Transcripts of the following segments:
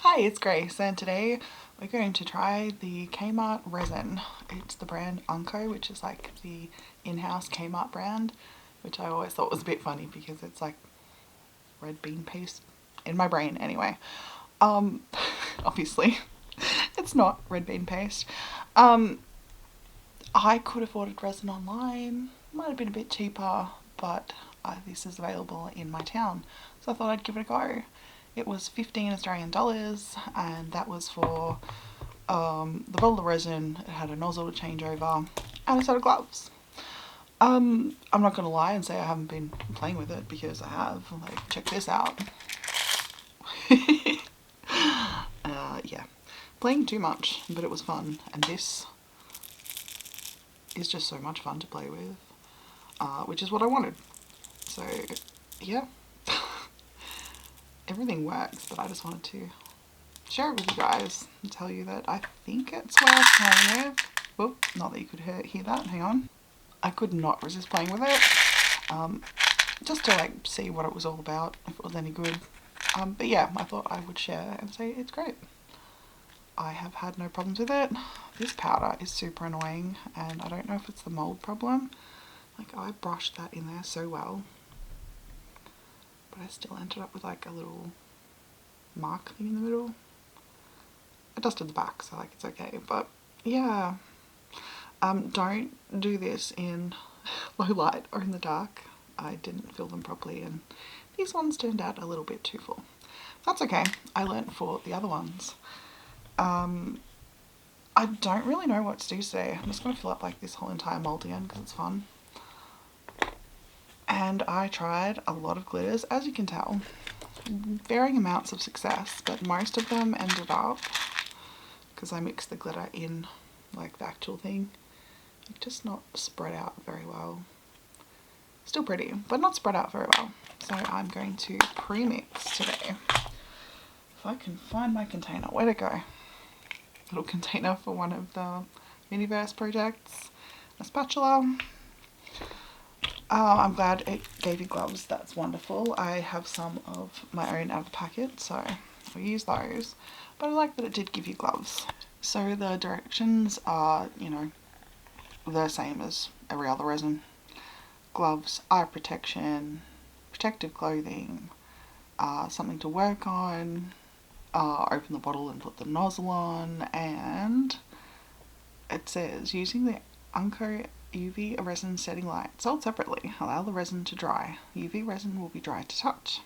Hi, it's Grace, and today we're going to try the K-mart resin. It's the brand Anko, which is like the in-house K-mart brand, which I always thought was a bit funny because it's like red bean paste in my brain anyway. Um, Obviously it's not red bean paste. Um, I could have ordered resin online, might have been a bit cheaper, but this is available in my town, so I thought I'd give it a go. It was 15 Australian dollars, and that was for the bottle of resin. It had a nozzle to change over and a set of gloves. I'm not going to lie and say I haven't been playing with it because I have. Like, check this out. Yeah, playing too much, but it was fun, and this is just so much fun to play with, which is what I wanted. So, yeah, everything works, but I just wanted to share it with you guys and tell you that I think it's worth playing with. Whoop, not that you could hear that, hang on. I could not resist playing with it, just to like see what it was all about, if it was any good. But yeah, I thought I would share and say it's great. I have had no problems with it. This powder is super annoying, and I don't know if it's the mold problem. Like, I brushed that in there so well, but I still ended up with like a little mark thing in the middle. I dusted the back, so like it's okay, but yeah. Don't do this in low light or in the dark. I didn't fill them properly, and these ones turned out a little bit too full. That's okay. I learnt for the other ones. I don't really know what to do today. I'm just going to fill up like this whole entire mold again because it's fun. And I tried a lot of glitters, as you can tell. Varying amounts of success, but most of them ended up, because I mixed the glitter in like the actual thing, just not spread out very well. Still pretty, but not spread out very well. So I'm going to pre-mix today. If I can find my container, where'd it go? Little container for one of the Miniverse projects. A spatula. I'm glad it gave you gloves, that's wonderful. I have some of my own out of the packet, so I'll use those. But I like that it did give you gloves. So the directions are, you know, the same as every other resin. Gloves, eye protection, protective clothing, something to work on, open the bottle and put the nozzle on, and it says using the Anko UV resin setting light sold separately. Allow the resin to dry. UV resin will be dry to touch.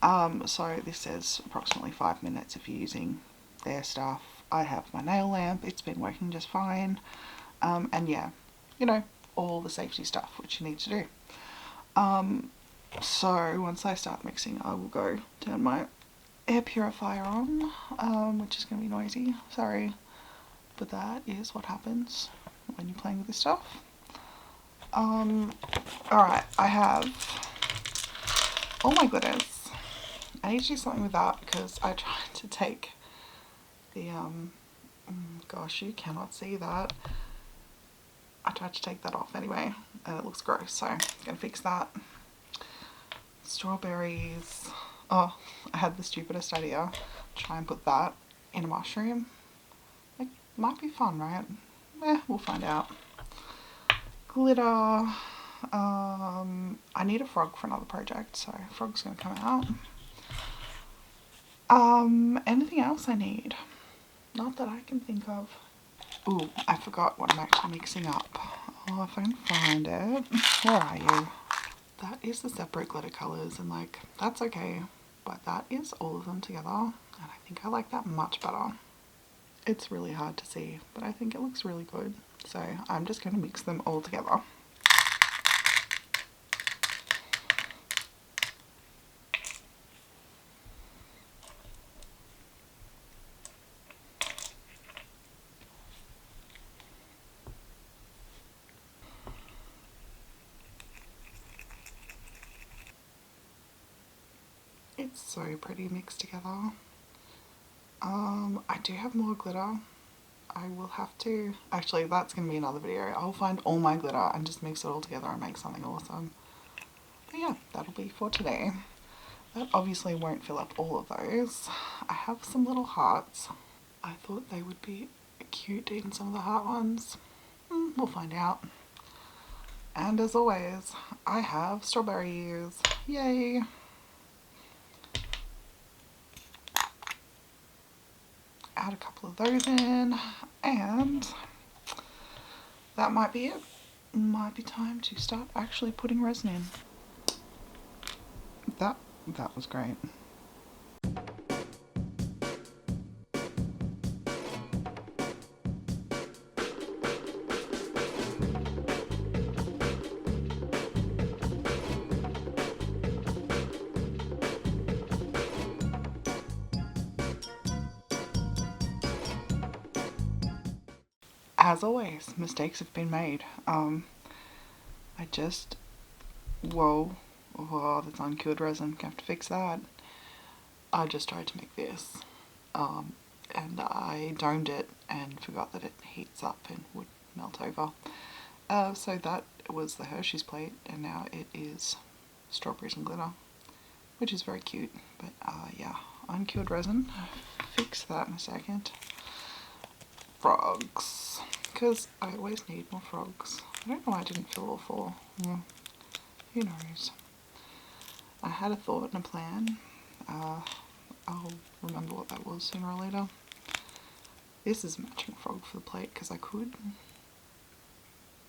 So this says approximately 5 minutes if you're using their stuff. I have my nail lamp. It's been working just fine. And yeah, you know, all the safety stuff which you need to do. So once I start mixing, I will go turn my air purifier on, which is going to be noisy. Sorry, but that is what happens when you're playing with this stuff. Alright, I have all my glitters. I need to do something with that because I tried to take the, gosh, you cannot see that. I tried to take that off anyway, and it looks gross, so I'm gonna fix that. Strawberries. Oh, I had the stupidest idea. Try and put that in a mushroom. It might be fun, right? We'll find out. Glitter. I need a frog for another project, so frog's gonna come out. Anything else I need? Not that I can think of. Ooh, I forgot what I'm actually mixing up. Oh, if I can find it. Where are you? That is the separate glitter colours, and like, that's okay. But that is all of them together, and I think I like that much better. It's really hard to see, but I think it looks really good. So I'm just going to mix them all together. It's so pretty mixed together. I do have more glitter. I will have to, actually that's going to be another video. I'll find all my glitter and just mix it all together and make something awesome. But yeah, that'll be for today. That obviously won't fill up all of those. I have some little hearts. I thought they would be cute in some of the heart ones. We'll find out. And as always, I have strawberries. Yay! Add a couple of those in, and that might be it. Might be time to start actually putting resin in. That was great. As always, mistakes have been made. I just, whoa, that's uncured resin, have to fix that. I just tried to make this, and I domed it and forgot that it heats up and would melt over. So that was the Hershey's plate, and now it is strawberries and glitter, which is very cute. But yeah, uncured resin, fix that in a second. Frogs, because I always need more frogs. I don't know why I didn't fill all four. Who knows? I had a thought and a plan. I'll remember what that was sooner or later. This is a matching frog for the plate because I could.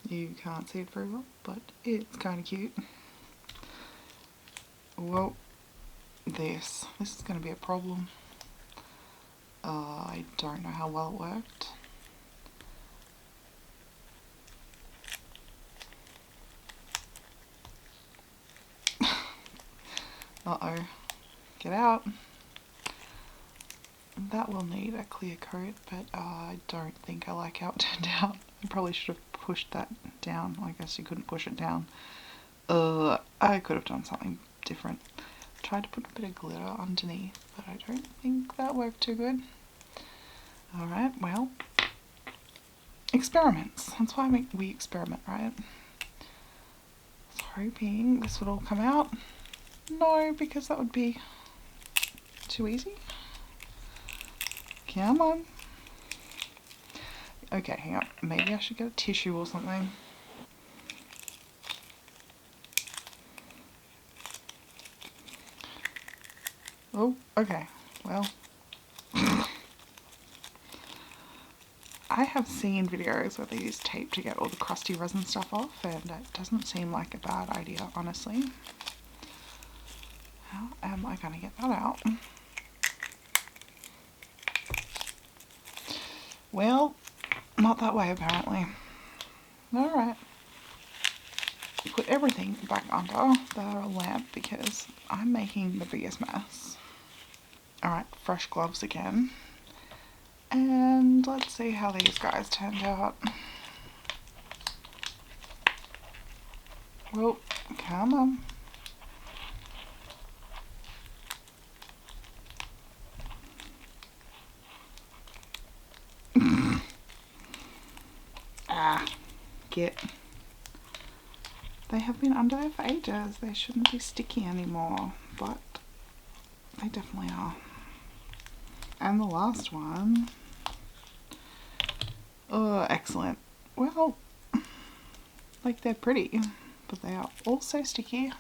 You can't see it very well, but it's kind of cute. Well, this is going to be a problem. I don't know how well it worked. Uh-oh. Get out. That will need a clear coat, but I don't think I like how it turned out. I probably should have pushed that down. I guess you couldn't push it down. I could have done something different. Tried to put a bit of glitter underneath, but I don't think that worked too good. Alright, well, experiments. That's why we experiment, right? I was hoping this would all come out. No, because that would be too easy. Come on. Okay, hang on. Maybe I should get a tissue or something. Oh, okay. Well. I have seen videos where they use tape to get all the crusty resin stuff off, and it doesn't seem like a bad idea, honestly. How am I going to get that out? Well, not that way apparently. Alright. Put everything back under the lamp because I'm making the biggest mess. Alright, fresh gloves again. And let's see how these guys turned out. Well, come on. Get. They have been under there for ages. They shouldn't be sticky anymore, but they definitely are. And the last one. Oh, excellent. Well, like they're pretty, but they are also sticky.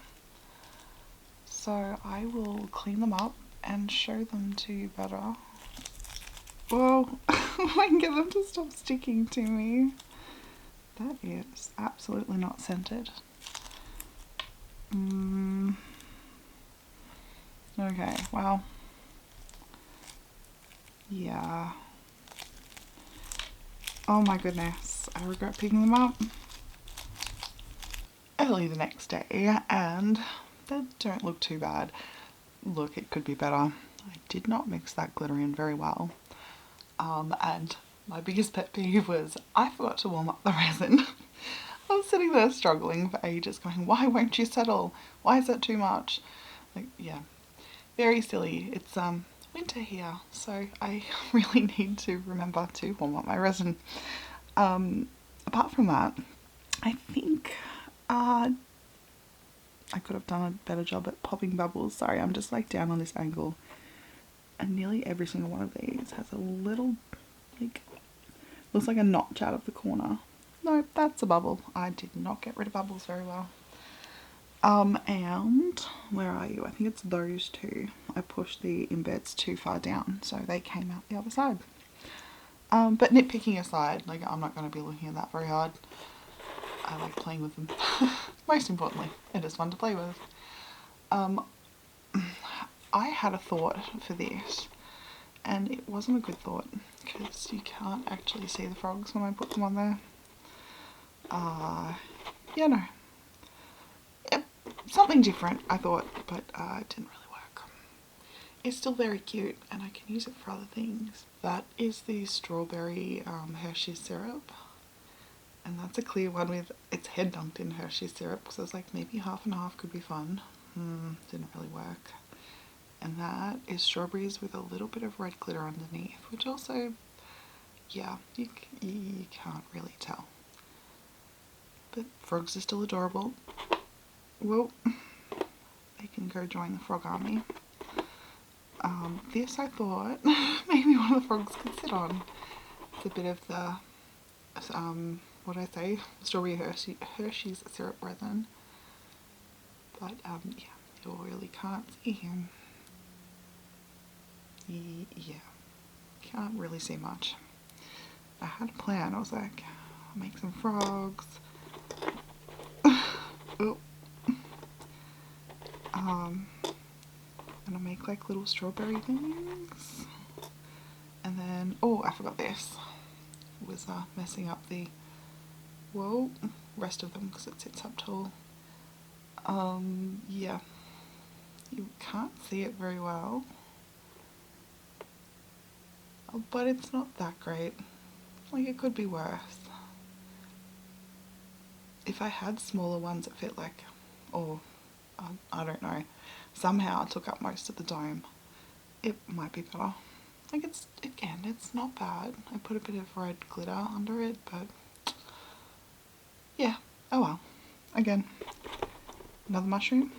So I will clean them up and show them to you better. Well, I can get them to stop sticking to me. That is absolutely not scented. Okay, well, yeah. Oh my goodness, I regret picking them up early the next day, and they don't look too bad. Look, it could be better. I did not mix that glitter in very well. And my biggest pet peeve was I forgot to warm up the resin. I was sitting there struggling for ages going, why won't you settle? Why is that too much? Like, yeah, very silly. It's winter here, so I really need to remember to warm up my resin. Apart from that, I think I could have done a better job at popping bubbles. Sorry, I'm just like down on this angle. And nearly every single one of these has a little, like, looks like a notch out of the corner. No, that's a bubble. I did not get rid of bubbles very well. And where are you? I think it's those two. I pushed the embeds too far down, so they came out the other side. But nitpicking aside, like, I'm not going to be looking at that very hard. I like playing with them. Most importantly, it is fun to play with. I had a thought for this, and it wasn't a good thought because you can't actually see the frogs when I put them on there. Yeah, no. Yep, something different, I thought, but it didn't really work. It's still very cute, and I can use it for other things. That is the strawberry Hershey's syrup, and that's a clear one with its head dunked in Hershey's syrup, so I was like, maybe half and half could be fun. Didn't really work. And that is strawberries with a little bit of red glitter underneath, which also, yeah, you can't really tell. But frogs are still adorable. Well, they can go join the frog army. This I thought maybe one of the frogs could sit on. It's a bit of the, what did I say? Strawberry Hershey's syrup resin. But yeah, you really can't see him. Yeah, can't really see much. I had a plan. I was like, I'll make some frogs. Oh. And I'll make like little strawberry things. And then, oh, I forgot this. It was messing up the, whoa, rest of them because it sits up tall. Yeah, you can't see it very well. But it's not that great. Like, it could be worse. If I had smaller ones that fit like, or I don't know, somehow I took up most of the dome, it might be better. Like, it's, again, it's not bad. I put a bit of red glitter under it, but yeah, oh well. Again, another mushroom.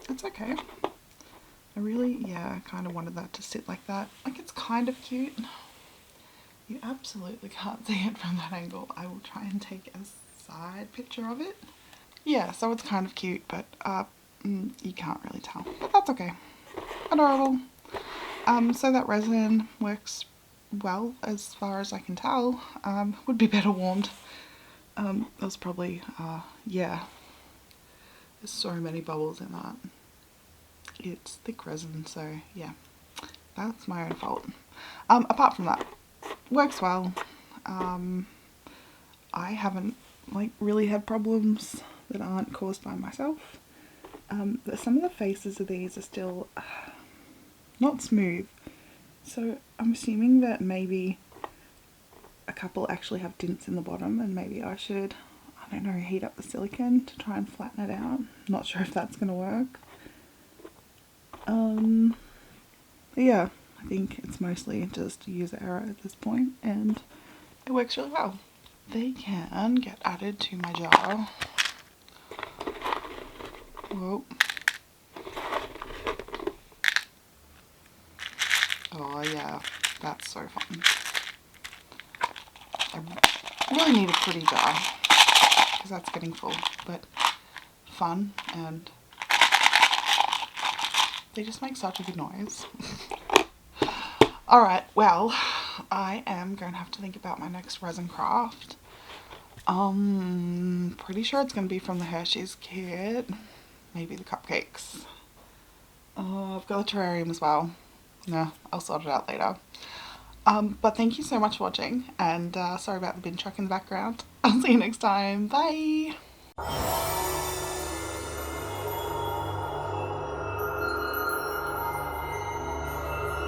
It's okay. I really, yeah, I kind of wanted that to sit like that. Like, it's kind of cute. You absolutely can't see it from that angle. I will try and take a side picture of it. Yeah, so it's kind of cute, but you can't really tell. But that's okay. Adorable. So that resin works well as far as I can tell. Would be better warmed. That was probably, yeah. There's so many bubbles in that. It's thick resin, so yeah. That's my own fault. Apart from that, works well. I haven't like really had problems that aren't caused by myself. Some of the faces of these are still not smooth, so I'm assuming that maybe a couple actually have dents in the bottom, and maybe I should, I don't know, heat up the silicone to try and flatten it out. Not sure if that's gonna work. Yeah, I think it's mostly just user error at this point, and it works really well. They can get added to my jar. Whoa. Oh yeah, that's so fun. I really need a pretty jar because that's getting full, but fun, and they just make such a good noise. Alright, well, I am going to have to think about my next resin craft. Pretty sure it's going to be from the Hershey's kit. Maybe the cupcakes. I've got a terrarium as well. No, I'll sort it out later. But thank you so much for watching, and sorry about the bin truck in the background. I'll see you next time. Bye!